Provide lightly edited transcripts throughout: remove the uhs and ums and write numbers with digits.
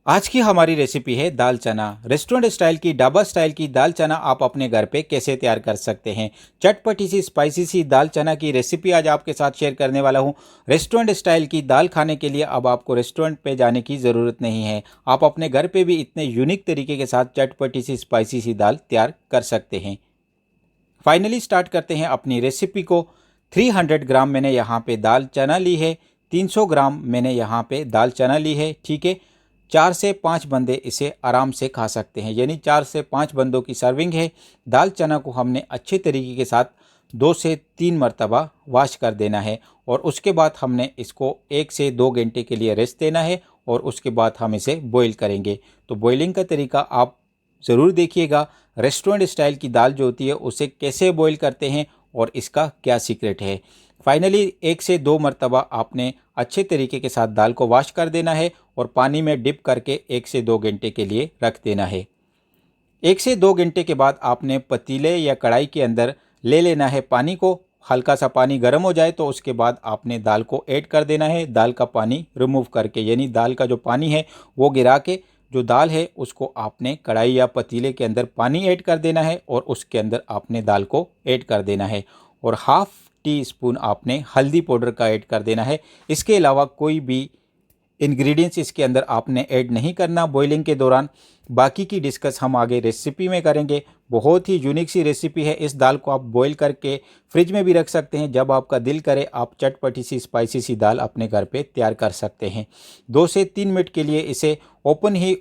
आज की हमारी रेसिपी है दाल चना। रेस्टोरेंट स्टाइल की, ढाबा स्टाइल की दाल चना आप अपने घर पे कैसे तैयार कर सकते हैं। चटपटी सी स्पाइसी सी दाल चना की रेसिपी आज आपके साथ शेयर करने वाला हूं। रेस्टोरेंट स्टाइल की दाल खाने के लिए अब आपको रेस्टोरेंट पे जाने की ज़रूरत नहीं है। आप अपने घर पे भी इतने यूनिक तरीके के साथ चटपटी सी स्पाइसी सी दाल तैयार कर सकते हैं। फाइनली स्टार्ट करते हैं अपनी रेसिपी को। 300 ग्राम मैंने यहाँ पे दाल चना ली है। 300 ग्राम मैंने यहाँ पे दाल चना ली है। ठीक है, 4 से 5 बंदे इसे आराम से खा सकते हैं, यानी 4 से 5 बंदों की सर्विंग है। दाल चना को हमने अच्छे तरीके के साथ 2 से 3 मरतबा वॉश कर देना है और उसके बाद हमने इसको 1 से 2 घंटे के लिए रेस्ट देना है और उसके बाद हम इसे बॉईल करेंगे। तो बॉइलिंग का तरीका आप ज़रूर देखिएगा। रेस्टोरेंट स्टाइल की दाल जो होती है उसे कैसे बॉईल करते हैं और इसका क्या सीक्रेट है। फाइनली 1 से 2 मरतबा आपने अच्छे तरीके के साथ दाल को वॉश कर देना है और पानी में डिप करके 1 से 2 घंटे के लिए रख देना है। 1 से 2 घंटे के बाद आपने पतीले या कढ़ाई के अंदर ले लेना है पानी को। हल्का सा पानी गर्म हो जाए तो उसके बाद आपने दाल को ऐड कर देना है। दाल का पानी रिमूव करके, यानी दाल का जो पानी है वो गिरा के जो दाल है उसको आपने कढ़ाई या पतीले के अंदर पानी ऐड कर देना है और उसके अंदर आपने दाल को ऐड कर देना है और हाफ़ टी स्पून आपने हल्दी पाउडर का ऐड कर देना है। इसके अलावा कोई भी इंग्रेडिएंट्स इसके अंदर आपने ऐड नहीं करना बॉइलिंग के दौरान। बाकी की डिस्कस हम आगे रेसिपी में करेंगे। बहुत ही यूनिक सी रेसिपी है। इस दाल को आप बॉईल करके फ्रिज में भी रख सकते हैं। जब आपका दिल करे आप चटपटी सी स्पाइसी सी दाल अपने घर पे तैयार कर सकते हैं। 2 से 3 मिनट के लिए इसे ओपन ही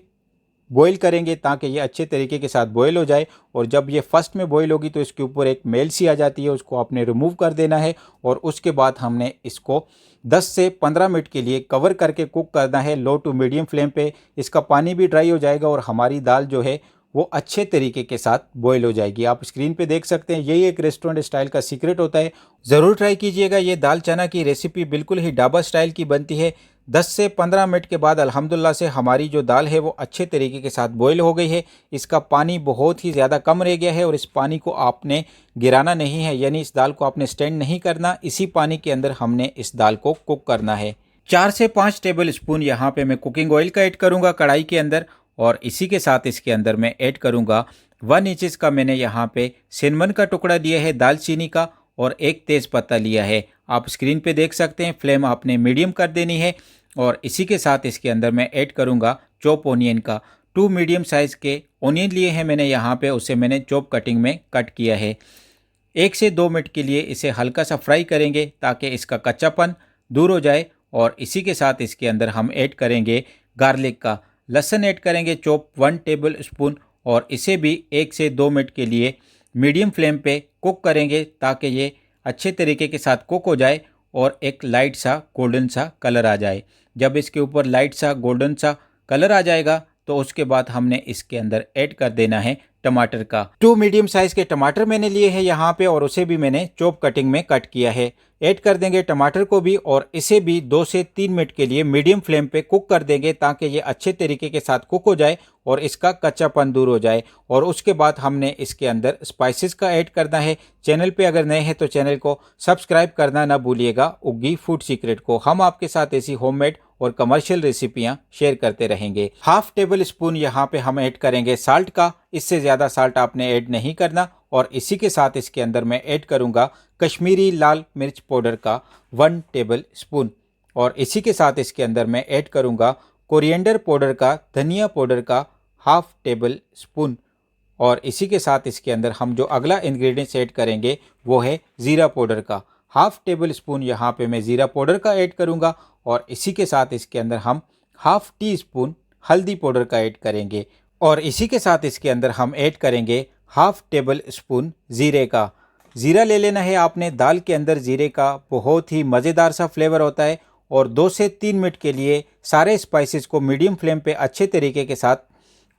बॉईल करेंगे ताकि ये अच्छे तरीके के साथ बॉईल हो जाए। और जब ये फर्स्ट में बॉईल होगी तो इसके ऊपर एक मेल सी आ जाती है, उसको आपने रिमूव कर देना है और उसके बाद हमने इसको 10 से 15 मिनट के लिए कवर करके कुक करना है लो टू मीडियम फ्लेम पे। इसका पानी भी ड्राई हो जाएगा और हमारी दाल जो है वो अच्छे तरीके के साथ बॉईल हो जाएगी। आप स्क्रीन पे देख सकते हैं, यही एक रेस्टोरेंट स्टाइल का सीक्रेट होता है। ज़रूर ट्राई कीजिएगा। ये दाल चना की रेसिपी बिल्कुल ही ढाबा स्टाइल की बनती है। 10 से 15 मिनट के बाद अल्हम्दुलिल्लाह से हमारी जो दाल है वो अच्छे तरीके के साथ बॉईल हो गई है। इसका पानी बहुत ही ज़्यादा कम रह गया है और इस पानी को आपने गिराना नहीं है, यानी इस दाल को आपने स्टैंड नहीं करना। इसी पानी के अंदर हमने इस दाल को कुक करना है। 4 से 5 टेबल स्पून यहाँ पे मैं कुकिंग ऑयल का ऐड करूँगा कढ़ाई के अंदर और इसी के साथ इसके अंदर मैं ऐड करूँगा 1 इंचज़ का मैंने यहाँ पे सिनेमन का टुकड़ा लिया है, दालचीनी का, और एक तेज़ पत्ता लिया है। आप स्क्रीन पे देख सकते हैं। फ्लेम आपने मीडियम कर देनी है और इसी के साथ इसके अंदर मैं ऐड करूँगा चॉप ओनियन का। 2 मीडियम साइज़ के ओनियन लिए हैं मैंने यहाँ पे, उसे मैंने चॉप कटिंग में कट किया है। 1 से 2 मिनट के लिए इसे हल्का सा फ्राई करेंगे ताकि इसका कच्चापन दूर हो जाए। और इसी के साथ इसके अंदर हम ऐड करेंगे गार्लिक का। लहसुन ऐड करेंगे चॉप 1 टेबल स्पून और इसे भी 1 से 2 मिनट के लिए मीडियम फ्लेम पे कुक करेंगे ताकि ये अच्छे तरीके के साथ कुक हो जाए और एक लाइट सा गोल्डन सा कलर आ जाए। जब इसके ऊपर लाइट सा गोल्डन सा कलर आ जाएगा तो उसके बाद हमने इसके अंदर ऐड कर देना है टमाटर का। 2 मीडियम साइज़ के टमाटर मैंने लिए हैं यहाँ पे और उसे भी मैंने चॉप कटिंग में कट किया है। ऐड कर देंगे टमाटर को भी और इसे भी 2 से 3 मिनट के लिए मीडियम फ्लेम पे कुक कर देंगे ताकि ये अच्छे तरीके के साथ कुक हो जाए और इसका कच्चापन दूर हो जाए। और उसके बाद हमने इसके अंदर स्पाइसेस का ऐड करना है। चैनल पे अगर नए हैं तो चैनल को सब्सक्राइब करना ना भूलिएगा। उग्गी फूड सीक्रेट को हम आपके साथ ऐसी होममेड और कमर्शियल रेसिपियां शेयर करते रहेंगे। हाफ टेबल स्पून यहाँ पे हम ऐड करेंगे साल्ट का। इससे ज़्यादा साल्ट आपने ऐड नहीं करना। और इसी के साथ इसके अंदर मैं ऐड करूँगा कश्मीरी लाल मिर्च पाउडर का 1 टेबल स्पून और इसी के साथ इसके अंदर मैं ऐड करूँगा कोरिएंडर पाउडर का, धनिया पाउडर का हाफ टेबल स्पून। और इसी के साथ इसके अंदर हम जो अगला इंग्रेडिएंट्स ऐड करेंगे वो है ज़ीरा पाउडर का। हाफ टेबल स्पून यहाँ पे मैं ज़ीरा पाउडर का ऐड करूँगा और इसी के साथ इसके अंदर हम हाफ टी स्पून हल्दी पाउडर का ऐड करेंगे और इसी के साथ इसके अंदर हम ऐड करेंगे हाफ टेबल स्पून ज़ीरे का। ज़ीरा ले लेना है आपने। दाल के अंदर ज़ीरे का बहुत ही मज़ेदार सा फ्लेवर होता है। और 2 से 3 मिनट के लिए सारे स्पाइसेस को मीडियम फ्लेम पे अच्छे तरीके के साथ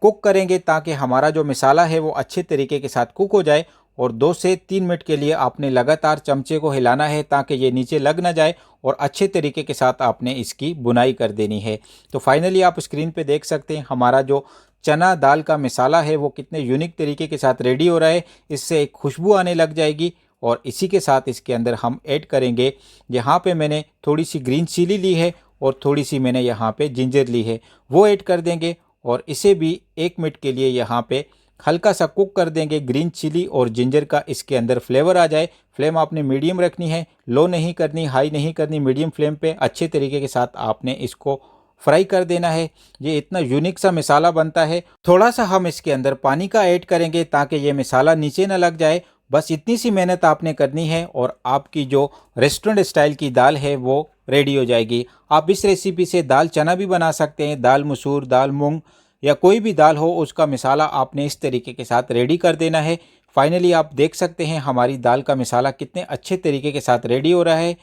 कुक करेंगे ताकि हमारा जो मसाला है वो अच्छे तरीके के साथ कुक हो जाए। और 2 से 3 मिनट के लिए आपने लगातार चमचे को हिलाना है ताकि ये नीचे लग ना जाए और अच्छे तरीके के साथ आपने इसकी बुनाई कर देनी है। तो फाइनली आप स्क्रीन पे देख सकते हैं हमारा जो चना दाल का मसाला है वो कितने यूनिक तरीके के साथ रेडी हो रहा है। इससे एक खुशबू आने लग जाएगी। और इसी के साथ इसके अंदर हम ऐड करेंगे, यहाँ पे मैंने थोड़ी सी ग्रीन चिली ली है और थोड़ी सी मैंने यहाँ पे जिंजर ली है वो ऐड कर देंगे और इसे भी 1 मिनट के लिए यहाँ पे हल्का सा कुक कर देंगे। ग्रीन चिली और जिंजर का इसके अंदर फ्लेवर आ जाए। फ्लेम आपने मीडियम रखनी है, लो नहीं करनी, हाई नहीं करनी, मीडियम फ्लेम पे अच्छे तरीके के साथ आपने इसको फ्राई कर देना है। ये इतना यूनिक सा मसाला बनता है। थोड़ा सा हम इसके अंदर पानी का ऐड करेंगे ताकि ये मसाला नीचे ना लग जाए। बस इतनी सी मेहनत आपने करनी है और आपकी जो रेस्टोरेंट स्टाइल की दाल है वो रेडी हो जाएगी। आप इस रेसिपी से दाल चना भी बना सकते हैं, दाल मसूर, दाल मूंग या कोई भी दाल हो उसका मसाला आपने इस तरीके के साथ रेडी कर देना है। फाइनली आप देख सकते हैं हमारी दाल का मसाला कितने अच्छे तरीके के साथ रेडी हो रहा है।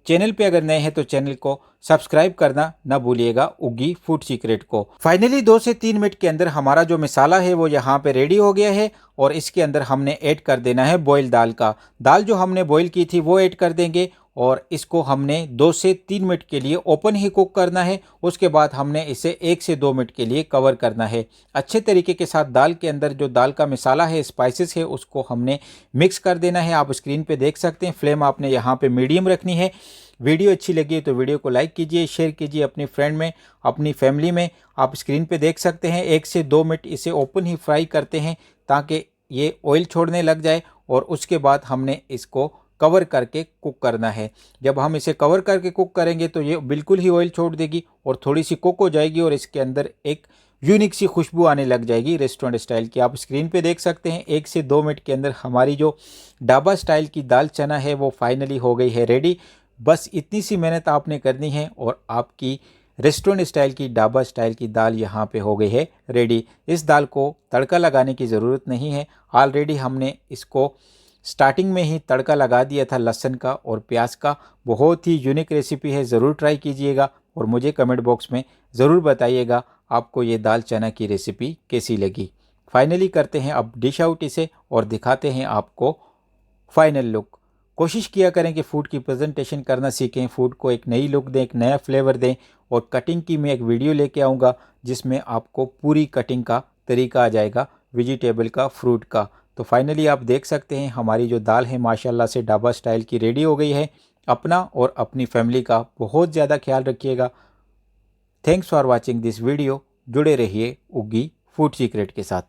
चैनल पे अगर नए हैं तो चैनल को सब्सक्राइब करना ना भूलिएगा, उगी फूड सीक्रेट को। फाइनली 2 से 3 मिनट के अंदर हमारा जो मसाला है वो यहाँ पे रेडी हो गया है और इसके अंदर हमने ऐड कर देना है बॉयल दाल का। दाल जो हमने बॉयल की थी वो ऐड कर देंगे और इसको हमने 2 से 3 मिनट के लिए ओपन ही कुक करना है। उसके बाद हमने इसे 1 से 2 मिनट के लिए कवर करना है। अच्छे तरीके के साथ दाल के अंदर जो दाल का मसाला है, स्पाइसेस है, उसको हमने मिक्स कर देना है। आप स्क्रीन पे देख सकते हैं फ्लेम आपने यहाँ पे मीडियम रखनी है। वीडियो अच्छी लगी तो वीडियो को लाइक कीजिए, शेयर कीजिए अपनी फ्रेंड में, अपनी फैमिली में। आप स्क्रीन पे देख सकते हैं 1 से 2 मिनट इसे ओपन ही फ्राई करते हैं ताकि ये ऑयल छोड़ने लग जाए और उसके बाद हमने इसको कवर करके कुक करना है। जब हम इसे कवर करके कुक करेंगे तो ये बिल्कुल ही ऑयल छोड़ देगी और थोड़ी सी कुक हो जाएगी और इसके अंदर एक यूनिक सी खुशबू आने लग जाएगी रेस्टोरेंट स्टाइल की। आप स्क्रीन पे देख सकते हैं 1 से 2 मिनट के अंदर हमारी जो ढाबा स्टाइल की दाल चना है वो फाइनली हो गई है रेडी। बस इतनी सी मेहनत आपने करनी है और आपकी रेस्टोरेंट स्टाइल की, ढाबा स्टाइल की दाल यहाँ पे हो गई है रेडी। इस दाल को तड़का लगाने की ज़रूरत नहीं है, ऑलरेडी हमने इसको स्टार्टिंग में ही तड़का लगा दिया था लहसुन का और प्याज का। बहुत ही यूनिक रेसिपी है, ज़रूर ट्राई कीजिएगा और मुझे कमेंट बॉक्स में ज़रूर बताइएगा आपको ये दाल चना की रेसिपी कैसी लगी। फाइनली करते हैं अब डिश आउट इसे और दिखाते हैं आपको फाइनल लुक। कोशिश किया करें कि फ़ूड की प्रेजेंटेशन करना सीखें, फ़ूड को एक नई लुक दें, एक नया फ्लेवर दें। और कटिंग की मैं एक वीडियो लेके आऊँगा जिसमें आपको पूरी कटिंग का तरीका आ जाएगा, वेजिटेबल का, फ्रूट का। तो फाइनली आप देख सकते हैं हमारी जो दाल है माशाल्लाह से ढाबा स्टाइल की रेडी हो गई है। अपना और अपनी फैमिली का बहुत ज़्यादा ख्याल रखिएगा। Thanks for watching this video. जुड़े रहिए उगी फूड सीक्रेट के साथ।